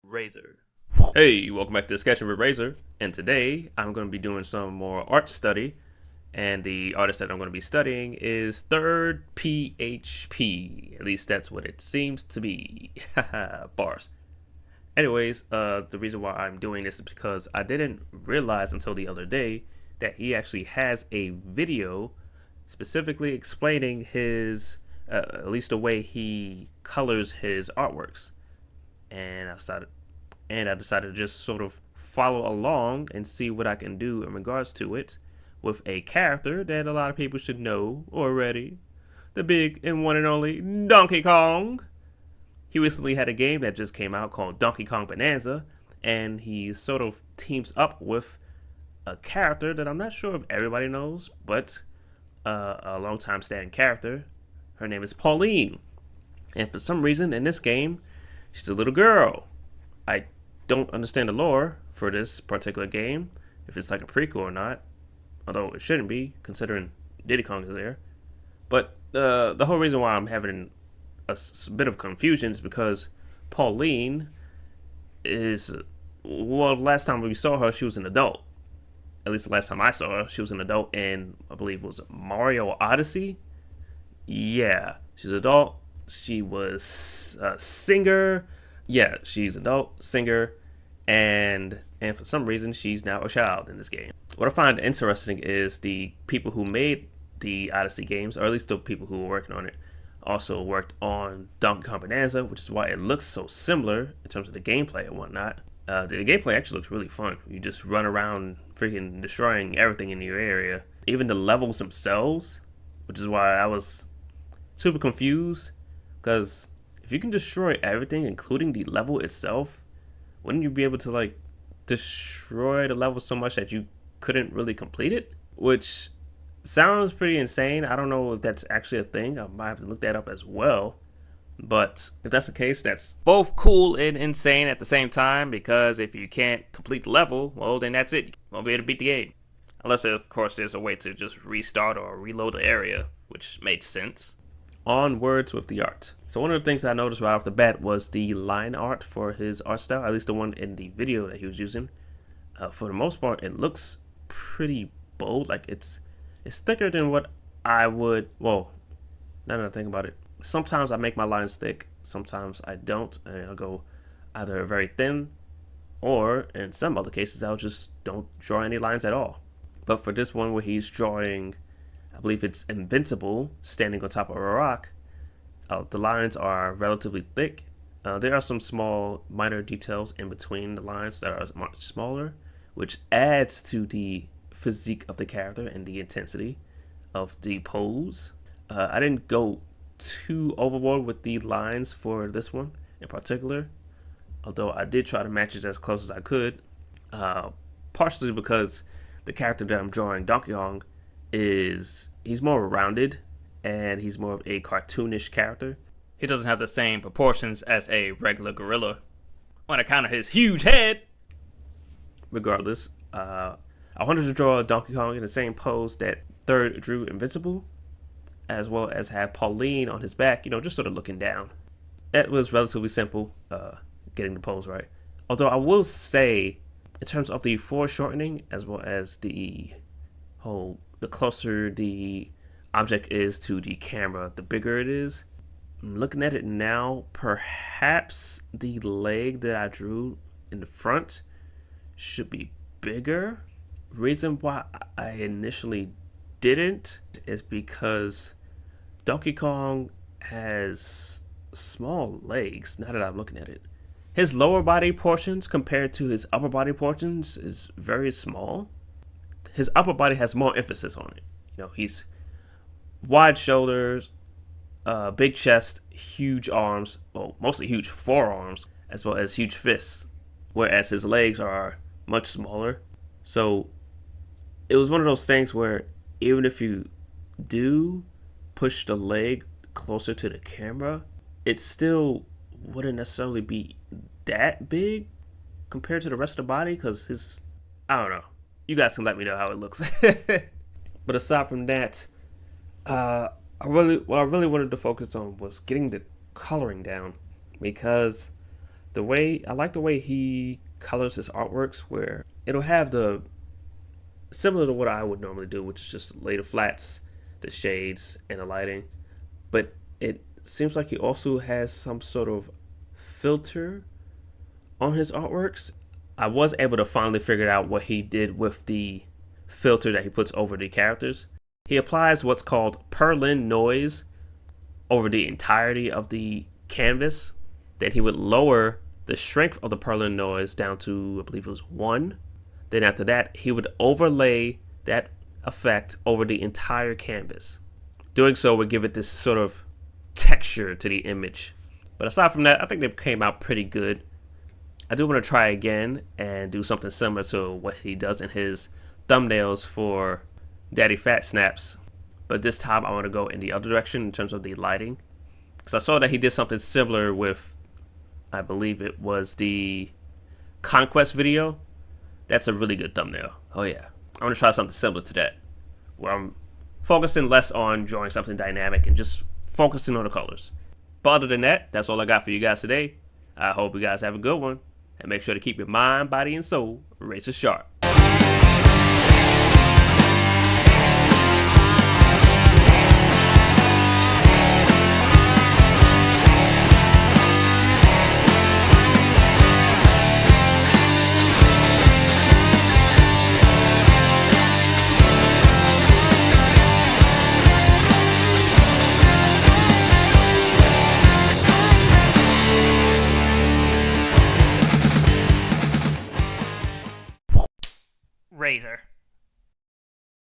Rayzr. Hey, welcome back to Sketchn with Rayzr, and today I'm going to be doing some more art study, and the artist that I'm going to be studying is Thirdphp. At least that's what it seems to be. Bars. Anyways, the reason why I'm doing this is because I didn't realize until the other day that he actually has a video specifically explaining his, at least the way he colors his artworks. And I decided to just sort of follow along and see what I can do in regards to it with a character that a lot of people should know already, the big and one and only Donkey Kong. He recently had a game that just came out called Donkey Kong Bonanza, and he sort of teams up with a character that I'm not sure if everybody knows, but a long-time standing character. Her name is Pauline, and for some reason in this game, she's a little girl. I don't understand the lore for this particular game, if it's like a prequel or not, although it shouldn't be, considering Diddy Kong is there. But the whole reason why I'm having a bit of confusion is because Pauline is, well, last time we saw her, she was an adult. At least the last time I saw her, she was an adult in, I believe it was Mario Odyssey. Yeah, she's an adult. She was a singer. Yeah, she's an adult, singer, and for some reason, she's now a child in this game. What I find interesting is the people who made the Odyssey games, or at least the people who were working on it, also worked on Donkey Kong Bonanza, which is why it looks so similar in terms of the gameplay and whatnot. The gameplay actually looks really fun. You just run around freaking destroying everything in your area. Even the levels themselves, which is why I was super confused, because if you can destroy everything, including the level itself, wouldn't you be able to like destroy the level so much that you couldn't really complete it? Which sounds pretty insane. I don't know if that's actually a thing. I might have to look that up as well. But if that's the case, that's both cool and insane at the same time, because if you can't complete the level, well, then that's it. You won't be able to beat the game. Unless, of course, there's a way to just restart or reload the area, which made sense. Onwards with the art. So one of the things I noticed right off the bat was the line art for his art style, at least the one in the video that he was using. For the most part, it looks pretty bold. Like it's thicker than what I would. Well, now that I think about it, sometimes I make my lines thick, sometimes I don't, and I'll go either very thin, or in some other cases, I'll just don't draw any lines at all. But for this one, where he's drawing, I believe it's Invincible, standing on top of a rock, the lines are relatively thick. There are some small minor details in between the lines that are much smaller, which adds to the physique of the character and the intensity of the pose. I didn't go too overboard with the lines for this one in particular, although I did try to match it as close as I could, partially because the character that I'm drawing, Donkey Kong, he's more rounded and he's more of a cartoonish character. He doesn't have the same proportions as a regular gorilla on account of his huge head. Regardless, I wanted to draw Donkey Kong in the same pose that Third drew Invincible, as well as have Pauline on his back, just sort of looking down. It was relatively simple, getting the pose right. Although I will say, in terms of the foreshortening, as well as the closer the object is to the camera, the bigger it is. I'm looking at it now, perhaps the leg that I drew in the front should be bigger. Reason why I initially didn't is because Donkey Kong has small legs, now that I'm looking at it. His lower body portions compared to his upper body portions is very small. His upper body has more emphasis on it. He's wide shoulders, big chest, huge arms, well, mostly huge forearms, as well as huge fists, whereas his legs are much smaller. So it was one of those things where even if you do push the leg closer to the camera, it still wouldn't necessarily be that big compared to the rest of the body, because I don't know. You guys can let me know how it looks. But aside from that, what I really wanted to focus on was getting the coloring down, because I like the way he colors his artworks, where it'll have the similar to what I would normally do, which is just lay the flats, the shades, and the lighting. But it seems like he also has some sort of filter on his artworks. I was able to finally figure out what he did with the filter that he puts over the characters. He applies what's called Pauline noise over the entirety of the canvas. Then he would lower the strength of the Pauline noise down to, I believe it was 1. Then after that, he would overlay that effect over the entire canvas. Doing so would give it this sort of texture to the image. But aside from that, I think they came out pretty good. I do want to try again and do something similar to what he does in his thumbnails for Daddy Fat Snaps. But this time I want to go in the other direction in terms of the lighting. Because I saw that he did something similar with, I believe it was the Conquest video. That's a really good thumbnail. Oh yeah. I want to try something similar to that, where I'm focusing less on drawing something dynamic and just focusing on the colors. But other than that, that's all I got for you guys today. I hope you guys have a good one. And make sure to keep your mind, body, and soul Rayzr sharp.